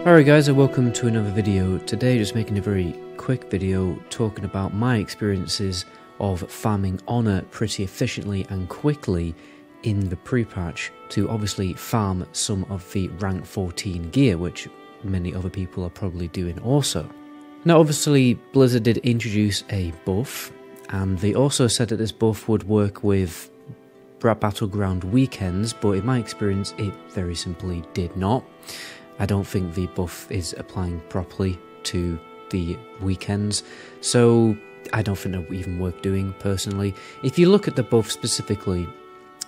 Alright guys, and welcome to another video. Today just making a very quick video talking about my experiences of farming Honor pretty efficiently and quickly in the pre-patch to obviously farm some of the rank 14 gear, which many other people are probably doing also. Now obviously Blizzard did introduce a buff, and they also said that this buff would work with Battleground weekends, but in my experience it very simply did not. I don't think the buff is applying properly to the weekends, so I don't think they're even worth doing personally. If you look at the buff specifically,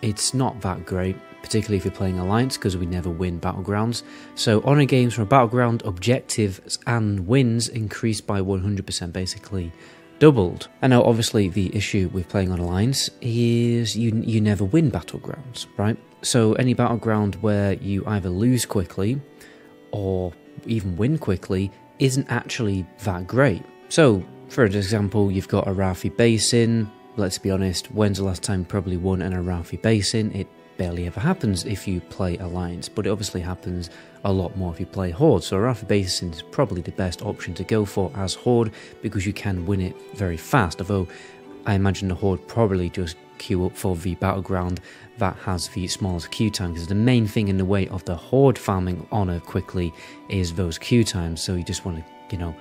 it's not that great, particularly if you're playing Alliance, because we never win Battlegrounds. So Honor games from Battleground objectives and wins increased by 100%, basically doubled. And now obviously the issue with playing on Alliance is you never win Battlegrounds, right? So any Battleground where you either lose quickly or even win quickly isn't actually that great. So for example, you've got Arathi Basin. Let's be honest, when's the last time you probably won an Arathi Basin? It barely ever happens if you play Alliance, but it obviously happens a lot more if you play Horde. So Arathi Basin is probably the best option to go for as Horde because you can win it very fast, although I imagine the Horde probably just queue up for the Battleground that has the smallest queue time, because the main thing in the way of the Horde farming Honor quickly is those queue times, so you just want to,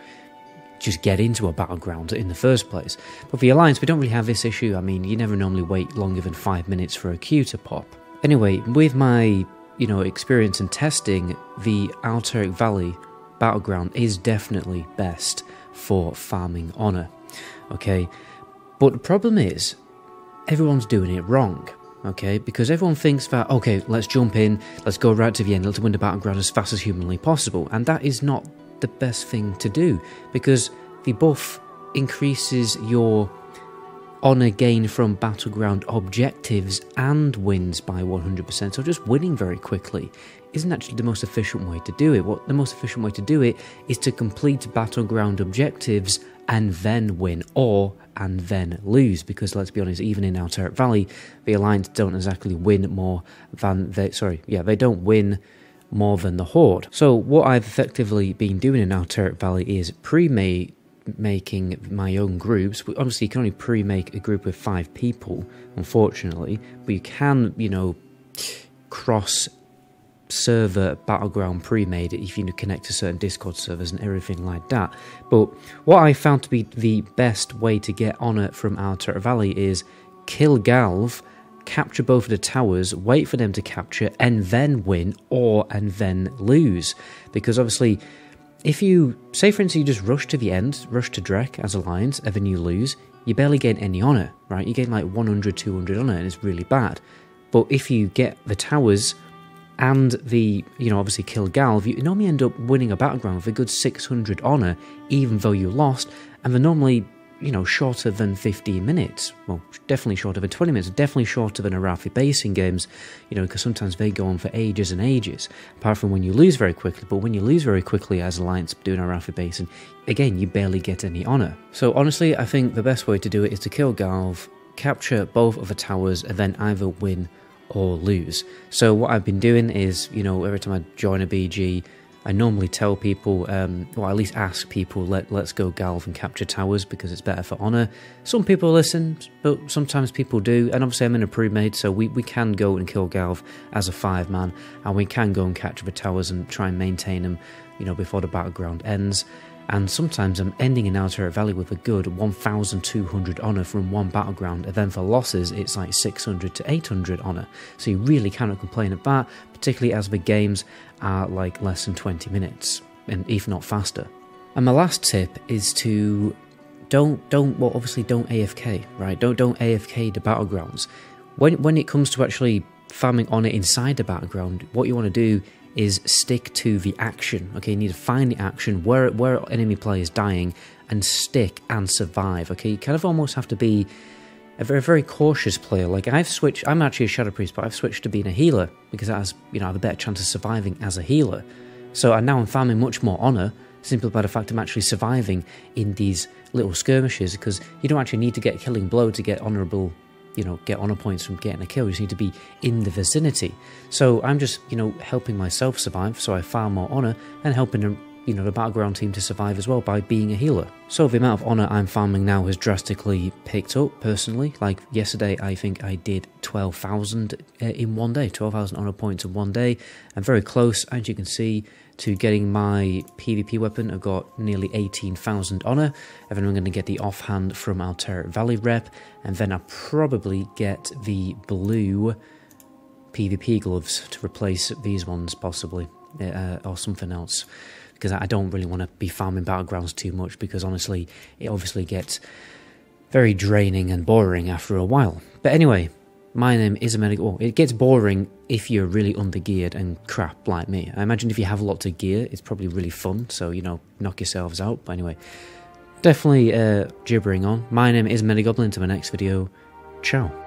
just get into a Battleground in the first place. But for the Alliance, we don't really have this issue. I mean, you never normally wait longer than 5 minutes for a queue to pop. Anyway, with my, experience in testing, the Alteric Valley Battleground is definitely best for farming Honor, okay? But the problem is, everyone's doing it wrong, okay? Because everyone thinks that, okay, let's jump in, let's go right to the end, let's win the Battleground as fast as humanly possible, and that is not the best thing to do, because the buff increases your Honor gain from Battleground objectives and wins by 100%, so just winning very quickly isn't actually the most efficient way to do it. What the most efficient way to do it is to complete Battleground objectives and then win, and then lose, because let's be honest, even in Alteric Valley, the Alliance don't exactly win more than they don't win more than the Horde. So what I've effectively been doing in Alteric Valley is making my own groups. Obviously you can only pre-make a group with 5 people, unfortunately, but you can, cross server Battleground pre-made if you connect to certain Discord servers and everything like that. But what I found to be the best way to get Honor from Alteric Valley is kill Galv, capture both of the towers, wait for them to capture, and then win, and then lose. Because obviously, if you, say for instance, you just rush to the end, rush to Drek as Alliance, and then you lose, you barely gain any Honor, right? You gain like 100, 200 Honor, and it's really bad. But if you get the towers and the, obviously kill Galv, you normally end up winning a Battleground with a good 600 Honor, even though you lost, and they're normally, shorter than 15 minutes. Well, definitely shorter than 20 minutes, definitely shorter than Arathi Basin games, because sometimes they go on for ages and ages, apart from when you lose very quickly. But when you lose very quickly as Alliance doing Arathi Basin, again, you barely get any Honor. So honestly, I think the best way to do it is to kill Galv, capture both of the towers, and then either win or lose. So what I've been doing is, every time I join a BG, I normally tell people, or at least ask people, let's go Galv and capture towers because it's better for Honor. Some people listen, but sometimes people do, and obviously I'm in a pre-made, so we can go and kill Galv as a 5-man, and we can go and capture the towers and try and maintain them, before the Battleground ends. And sometimes I'm ending in Alteric Valley with a good 1,200 Honor from one Battleground, and then for losses it's like 600 to 800 Honor. So you really cannot complain at that, particularly as the games are like less than 20 minutes, and if not faster. And my last tip is to obviously don't AFK, right? Don't AFK the Battlegrounds. When it comes to actually farming Honor inside the Battleground, what you want to do is stick to the action, okay? You need to find the action where enemy players dying and stick and survive, okay? You kind of almost have to be a very, very cautious player. Like I'm actually a Shadow Priest, but I've switched to being a healer because that has, I have a better chance of surviving as a healer. So now I'm farming much more Honor simply by the fact I'm actually surviving in these little skirmishes, because you don't actually need to get a killing blow to get honourable you know, get honor points from getting a kill. You just need to be in the vicinity. So I'm just, you know, helping myself survive, so I farm more honor, and helping you know, the Battleground team to survive as well by being a healer. So the amount of honor I'm farming now has drastically picked up, personally. Like yesterday, I think I did 12,000 in one day, 12,000 honor points in one day. I'm very close, as you can see, to getting my PvP weapon. I've got nearly 18,000 honor, and then I'm going to get the offhand from our Tshirts Valley rep, and then I'll probably get the blue PvP gloves to replace these ones, possibly, or something else. Because I don't really want to be farming Battlegrounds too much, because honestly, it obviously gets very draining and boring after a while. But anyway, my name is MetaGoblin. It gets boring if you're really under-geared and crap like me. I imagine if you have lots of gear, it's probably really fun, so, you know, knock yourselves out. But anyway, definitely gibbering on. My name is MetaGoblin. To my next video, ciao.